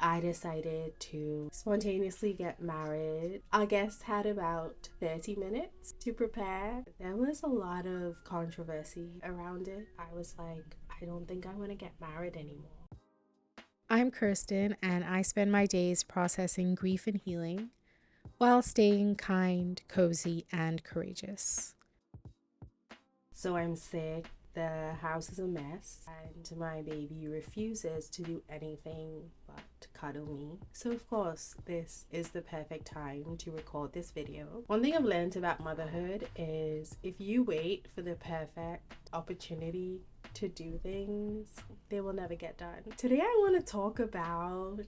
I decided to spontaneously get married. Our guests had about 30 minutes to prepare. There was a lot of controversy around it. I was like, I don't think I want to get married anymore. I'm Kirsten, and I spend my days processing grief and healing while staying kind, cozy, and courageous. So I'm sick. The house is a mess, and my baby refuses to do anything but cuddle me. So, of course, this is the perfect time to record this video. One thing I've learned about motherhood is if you wait for the perfect opportunity to do things, they will never get done. Today, I want to talk about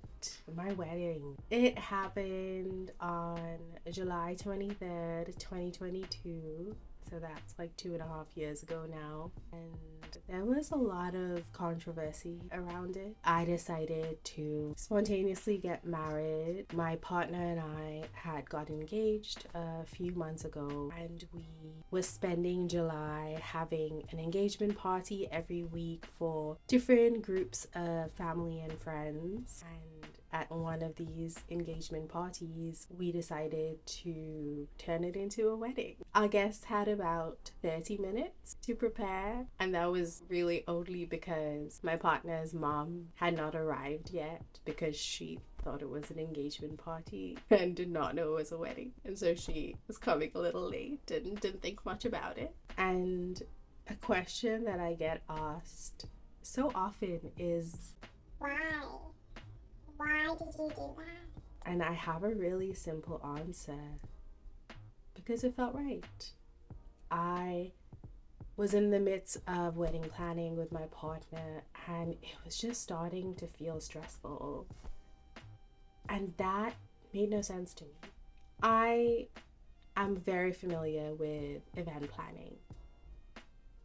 my wedding. It happened on July 23rd, 2022. So that's like 2.5 years ago now. And there was a lot of controversy around it. I decided to spontaneously get married. My partner and I had got engaged a few months ago, and we were spending July having an engagement party every week for different groups of family and friends. And at one of these engagement parties, we decided to turn it into a wedding. Our guests had about 30 minutes to prepare, and that was really only because my partner's mom had not arrived yet because she thought it was an engagement party and did not know it was a wedding. And so she was coming a little late and didn't think much about it. And a question that I get asked so often is, why? Why did you do that? And I have a really simple answer. Because it felt right. I was in the midst of wedding planning with my partner, and it was just starting to feel stressful. And that made no sense to me. I am very familiar with event planning.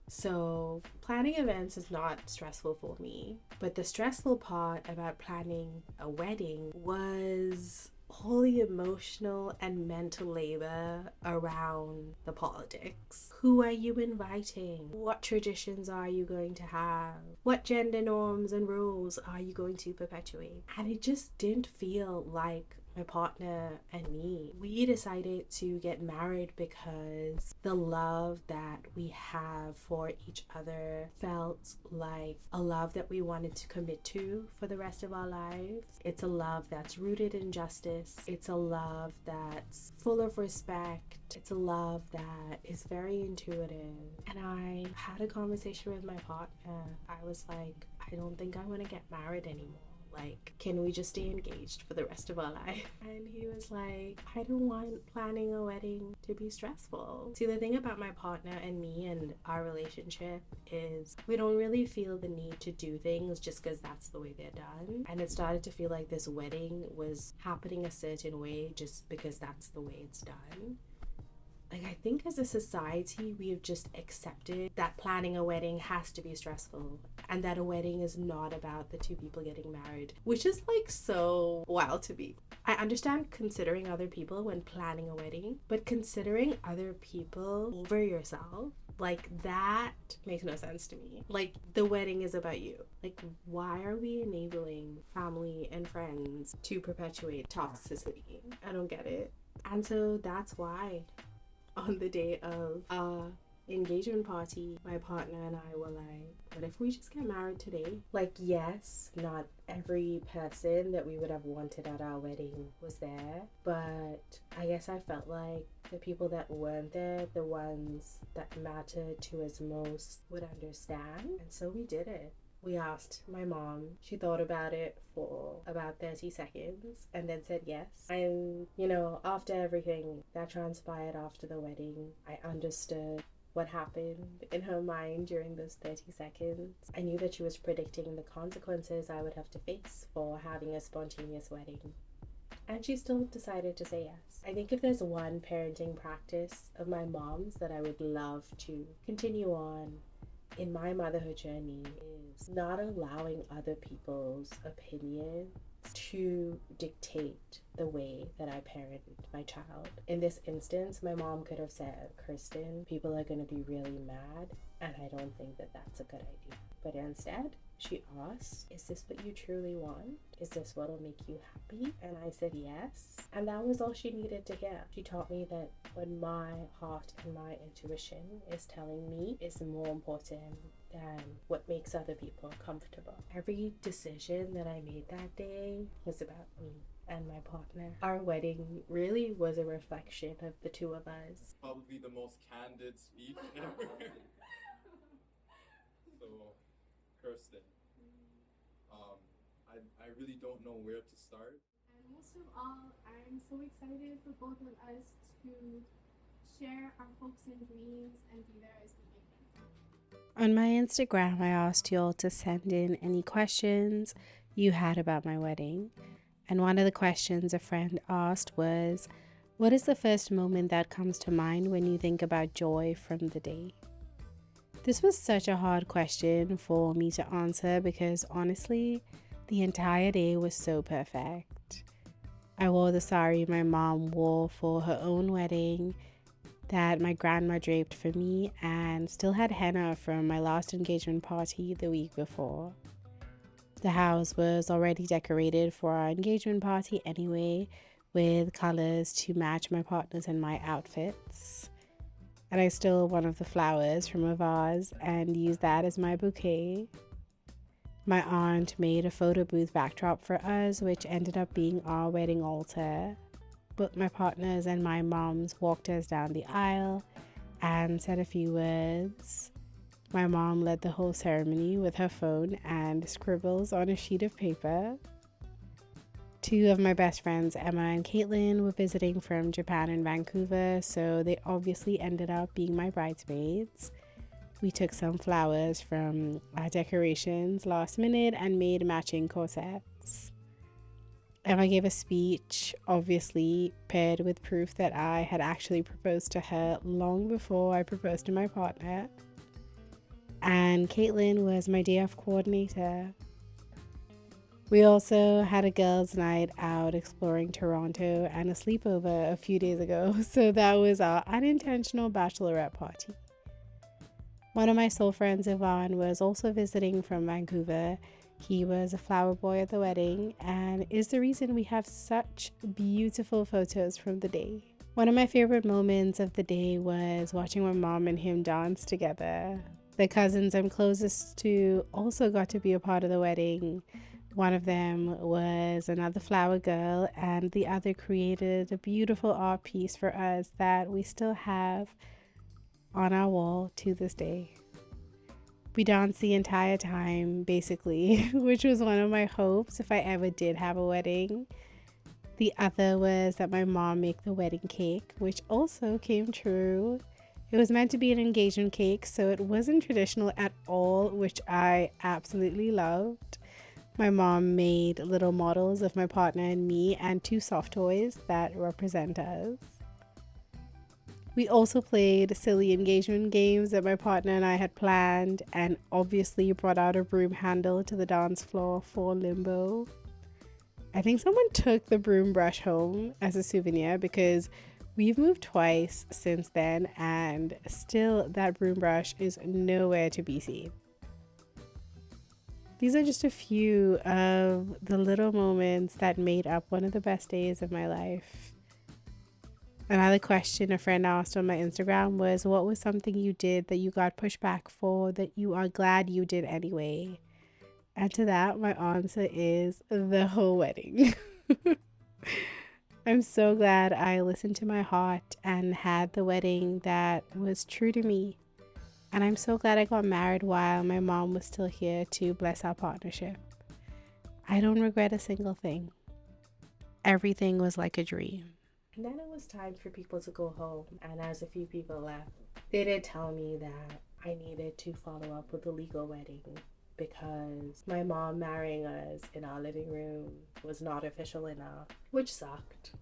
So planning events is not stressful for me, but the stressful part about planning a wedding was all the emotional and mental labor around the politics. Who are you inviting? What traditions are you going to have? What gender norms and rules are you going to perpetuate? And it just didn't feel like my partner and me, we decided to get married because the love that we have for each other felt like a love that we wanted to commit to for the rest of our lives. It's a love that's rooted in justice. It's a love that's full of respect. It's a love that is very intuitive. And I had a conversation with my partner. I was like, I don't think I want to get married anymore. Like, can we just stay engaged for the rest of our life? And he was like, I don't want planning a wedding to be stressful. See, the thing about my partner and me and our relationship is we don't really feel the need to do things just because that's the way they're done. And it started to feel like this wedding was happening a certain way just because that's the way it's done. Like, I think as a society, we have just accepted that planning a wedding has to be stressful and that a wedding is not about the two people getting married, which is like so wild to me. I understand considering other people when planning a wedding, but considering other people over yourself, like, that makes no sense to me. Like, the wedding is about you. Like, why are we enabling family and friends to perpetuate toxicity? I don't get it. And so that's why on the day of our engagement party, my partner and I were like, what if we just get married today? Like, yes, not every person that we would have wanted at our wedding was there, but I guess I felt like the people that weren't there, the ones that mattered to us most, would understand. And so we did it. We asked my mom. She thought about it for about 30 seconds and then said yes. And, after everything that transpired after the wedding, I understood what happened in her mind during those 30 seconds. I knew that she was predicting the consequences I would have to face for having a spontaneous wedding. And she still decided to say yes. I think if there's one parenting practice of my mom's that I would love to continue on in my motherhood journey is not allowing other people's opinions to dictate the way that I parent my child. In this instance, my mom could have said, Kirsten, people are going to be really mad, and I don't think that that's a good idea. But instead, She asked, "Is this what you truly want? Is this what'll make you happy?" And I said yes. And that was all she needed to hear. She taught me that when my heart and my intuition is telling me is more important than what makes other people comfortable. Every decision that I made that day was about me and my partner. Our wedding really was a reflection of the two of us. Probably the most candid speech ever. So, Kirsten, I really don't know where to start. And most of all, I'm so excited for both of us to share our hopes and dreams and be there as we make them. On my Instagram, I asked you all to send in any questions you had about my wedding. And one of the questions a friend asked was, what is the first moment that comes to mind when you think about joy from the day? This was such a hard question for me to answer because honestly, the entire day was so perfect. I wore the sari my mom wore for her own wedding that my grandma draped for me and still had henna from my last engagement party the week before. The house was already decorated for our engagement party anyway, with colors to match my partner's and my outfits. And I stole one of the flowers from a vase and used that as my bouquet. My aunt made a photo booth backdrop for us, which ended up being our wedding altar. Both my partners and my moms walked us down the aisle and said a few words. My mom led the whole ceremony with her phone and scribbles on a sheet of paper. Two of my best friends, Emma and Caitlin, were visiting from Japan and Vancouver, so they obviously ended up being my bridesmaids. We took some flowers from our decorations last minute and made matching corsets. Emma gave a speech, obviously paired with proof that I had actually proposed to her long before I proposed to my partner. And Caitlin was my day off coordinator. We also had a girls' night out exploring Toronto and a sleepover a few days ago, so that was our unintentional bachelorette party. One of my soul friends, Yvonne, was also visiting from Vancouver. He was a flower boy at the wedding and is the reason we have such beautiful photos from the day. One of my favorite moments of the day was watching my mom and him dance together. The cousins I'm closest to also got to be a part of the wedding. One of them was another flower girl, and the other created a beautiful art piece for us that we still have on our wall to this day. We danced the entire time, basically, which was one of my hopes if I ever did have a wedding. The other was that my mom make the wedding cake, which also came true. It was meant to be an engagement cake, so it wasn't traditional at all, which I absolutely loved. My mom made little models of my partner and me and 2 soft toys that represent us. We also played silly engagement games that my partner and I had planned, and obviously brought out a broom handle to the dance floor for limbo. I think someone took the broom brush home as a souvenir because we've moved twice since then, and still that broom brush is nowhere to be seen. These are just a few of the little moments that made up one of the best days of my life. Another question a friend asked on my Instagram was, what was something you did that you got pushback for that you are glad you did anyway? And to that, my answer is the whole wedding. I'm so glad I listened to my heart and had the wedding that was true to me. And I'm so glad I got married while my mom was still here to bless our partnership. I don't regret a single thing. Everything was like a dream. And then it was time for people to go home, and as a few people left, they did tell me that I needed to follow up with a legal wedding because my mom marrying us in our living room was not official enough, which sucked.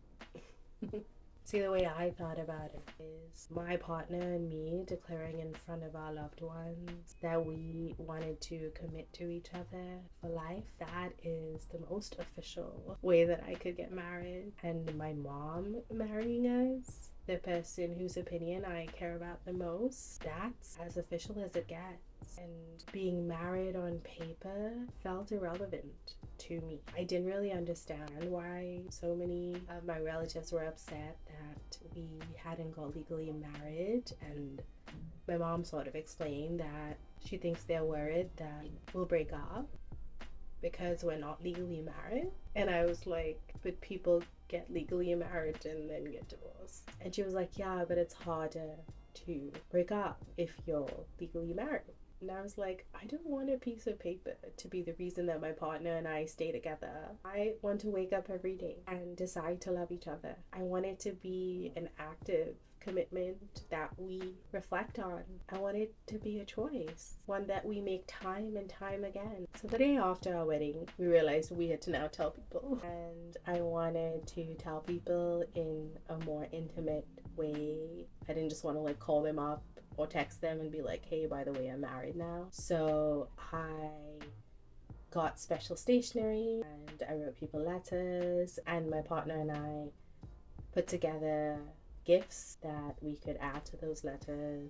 See, the way I thought about it is my partner and me declaring in front of our loved ones that we wanted to commit to each other for life. That is the most official way that I could get married. And my mom marrying us, the person whose opinion I care about the most, that's as official as it gets. And being married on paper felt irrelevant to me. I didn't really understand why so many of my relatives were upset that we hadn't got legally married, and my mom sort of explained that she thinks they're worried that we'll break up because we're not legally married. And I was like, but people get legally married and then get divorced. And she was like, yeah, but it's harder to break up if you're legally married. And I was like, I don't want a piece of paper to be the reason that my partner and I stay together. I want to wake up every day and decide to love each other. I want it to be an active commitment that we reflect on. I want it to be a choice, one that we make time and time again. So the day after our wedding, we realized we had to now tell people. And I wanted to tell people in a more intimate way. I didn't just want to like call them up or text them and be like, hey, by the way, I'm married now. So I got special stationery and I wrote people letters, and my partner and I put together gifts that we could add to those letters.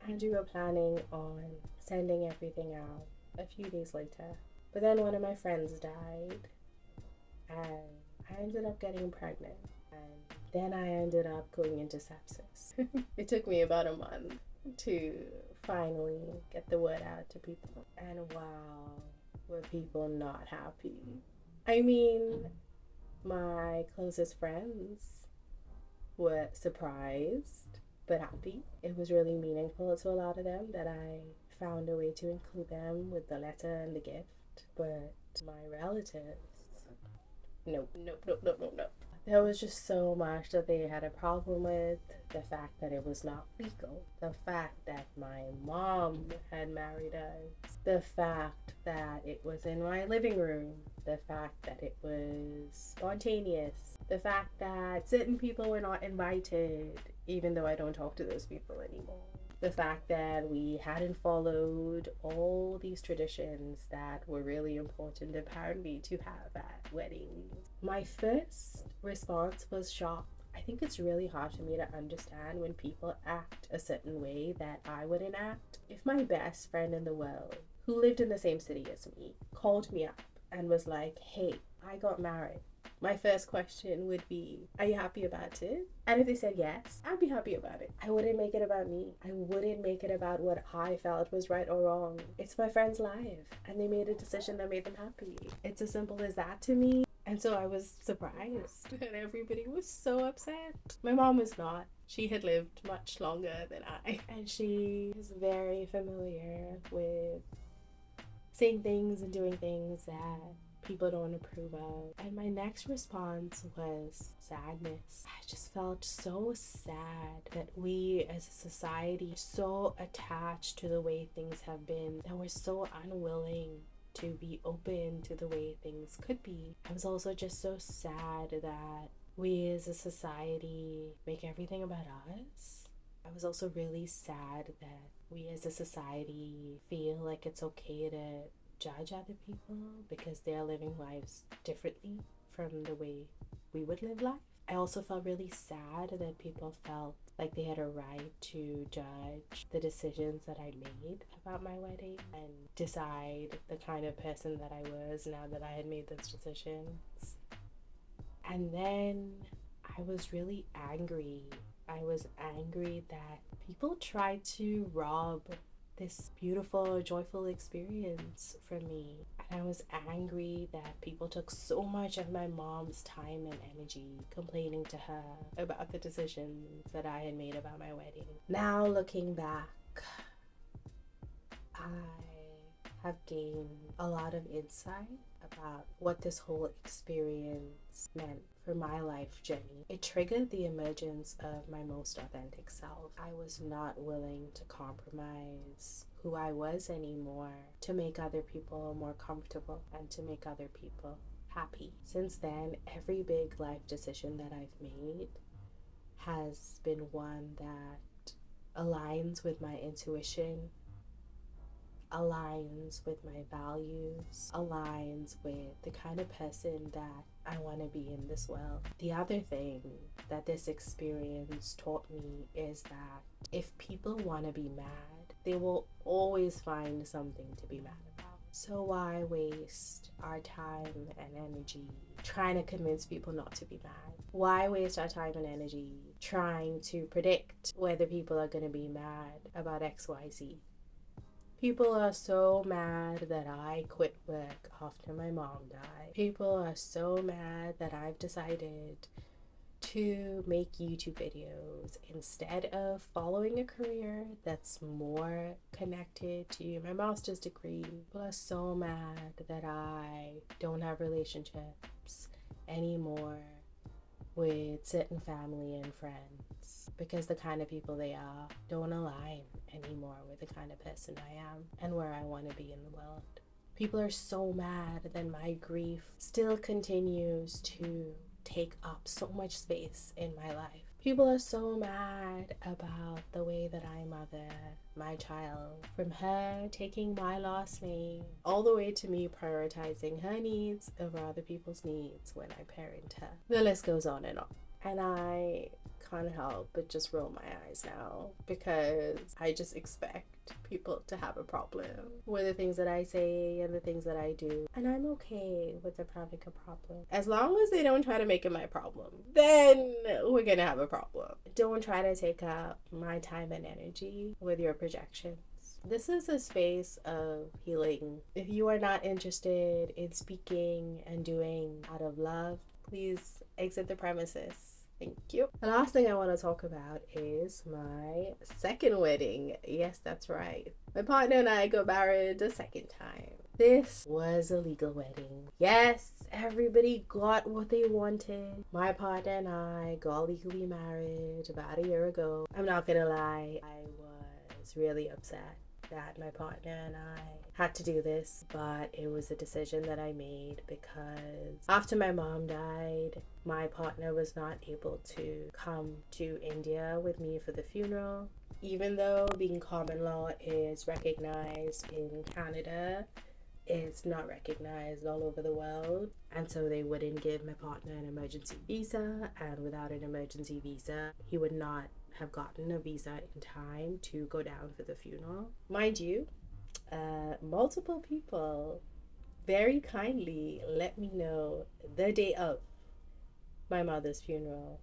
And we were planning on sending everything out a few days later. But then one of my friends died and I ended up getting pregnant. And then I ended up going into sepsis. It took me about a month to finally get the word out to people. And wow, were people not happy. I mean, my closest friends were surprised but happy. It was really meaningful to a lot of them that I found a way to include them with the letter and the gift. But my relatives, nope. There was just so much that they had a problem with. The fact that it was not legal. The fact that my mom had married us. The fact that it was in my living room. The fact that it was spontaneous. The fact that certain people were not invited, even though I don't talk to those people anymore. The fact that we hadn't followed all these traditions that were really important apparently to have at weddings. My first response was shock. I think it's really hard for me to understand when people act a certain way that I wouldn't act. If my best friend in the world, who lived in the same city as me, called me up and was like, hey, I got married, my first question would be, are you happy about it? And if they said yes, I'd be happy about it. I wouldn't make it about me. I wouldn't make it about what I felt was right or wrong. It's my friend's life, and they made a decision that made them happy. It's as simple as that to me. And so I was surprised, and everybody was so upset. My mom was not. She had lived much longer than I, and she is very familiar with saying things and doing things that people don't approve of. And my next response was sadness. I just felt so sad that we as a society are so attached to the way things have been, that we're so unwilling to be open to the way things could be. I was also just so sad that we as a society make everything about us. I was also really sad that we as a society feel like it's okay to judge other people because they're living lives differently from the way we would live life. I also felt really sad that people felt like they had a right to judge the decisions that I made about my wedding and decide the kind of person that I was now that I had made those decisions. And then I was really angry. I was angry that people tried to rob this beautiful, joyful experience from me. And I was angry that people took so much of my mom's time and energy complaining to her about the decisions that I had made about my wedding. Now looking back, I have gained a lot of insight about what this whole experience meant for my life journey. It triggered the emergence of my most authentic self. I was not willing to compromise who I was anymore to make other people more comfortable and to make other people happy. Since then, every big life decision that I've made has been one that aligns with my intuition, aligns with my values, aligns with the kind of person that I want to be in this world. The other thing that this experience taught me is that if people want to be mad, They will always find something to be mad about. So why waste our time and energy trying to convince people not to be mad? Why waste our time and energy trying to predict whether people are going to be mad about XYZ? People are so mad that I quit work after my mom died. People are so mad that I've decided to make YouTube videos instead of following a career that's more connected to my master's degree. People are so mad that I don't have relationships anymore with certain family and friends because the kind of people they are don't align anymore with the kind of person I am and where I want to be in the world. People are so mad that my grief still continues to take up so much space in my life. People are so mad about the way that I mother my child, from her taking my last name all the way to me prioritizing her needs over other people's needs when I parent her. The list goes on. And I can't help but just roll my eyes now because I just expect people to have a problem with the things that I say and the things that I do. And I'm okay with them having a problem. As long as they don't try to make it my problem, then we're gonna have a problem. Don't try to take up my time and energy with your projections. This is a space of healing. If you are not interested in speaking and doing out of love, please exit the premises. Thank you. The last thing I want to talk about is my second wedding. Yes, that's right. My partner and I got married a second time. This was a legal wedding. Yes, everybody got what they wanted. My partner and I got legally married about a year ago. I'm not gonna lie, I was really upset that my partner and I had to do this, but it was a decision that I made because after my mom died, my partner was not able to come to India with me for the funeral. Even though being common law is recognized in Canada, it's not recognized all over the world, and so they wouldn't give my partner an emergency visa, and without an emergency visa, he would not have gotten a visa in time to go down for the funeral. Mind you, multiple people very kindly let me know the day of my mother's funeral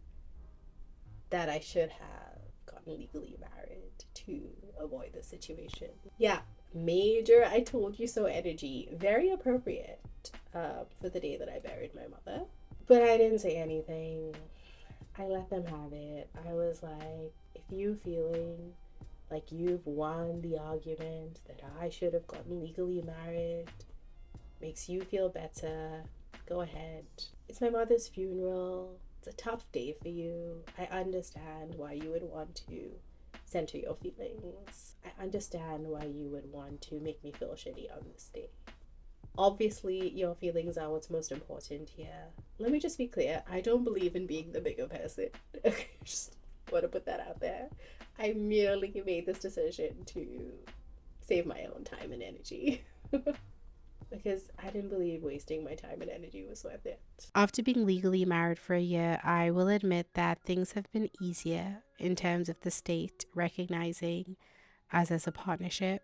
that I should have gotten legally married to avoid the situation. Yeah, major I told you so energy. Very appropriate for the day that I buried my mother. But I didn't say anything. I let them have it. I was like, if you feeling like you've won the argument that I should have gotten legally married, makes you feel better, go ahead. It's my mother's funeral. It's a tough day for you. I understand why you would want to center your feelings. I understand why you would want to make me feel shitty on this day. Obviously, your feelings are what's most important here. Let me just be clear. I don't believe in being the bigger person. Just want to put that out there. I merely made this decision to save my own time and energy. Because I didn't believe wasting my time and energy was worth it. After being legally married for a year, I will admit that things have been easier in terms of the state recognizing us as a partnership.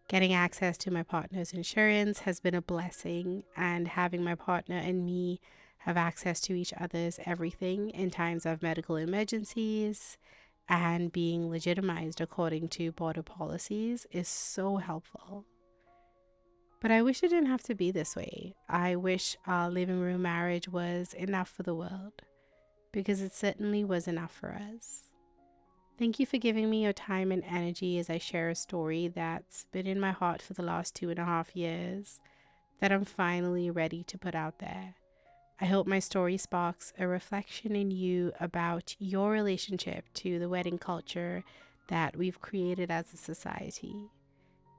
Getting access to my partner's insurance has been a blessing, and having my partner and me have access to each other's everything in times of medical emergencies and being legitimized according to border policies is so helpful. But I wish it didn't have to be this way. I wish our living room marriage was enough for the world, because it certainly was enough for us. Thank you for giving me your time and energy as I share a story that's been in my heart for the last 2.5 years that I'm finally ready to put out there. I hope my story sparks a reflection in you about your relationship to the wedding culture that we've created as a society.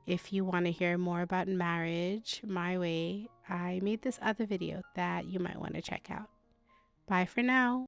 If you want to hear more about marriage my way, I made this other video that you might want to check out. Bye for now.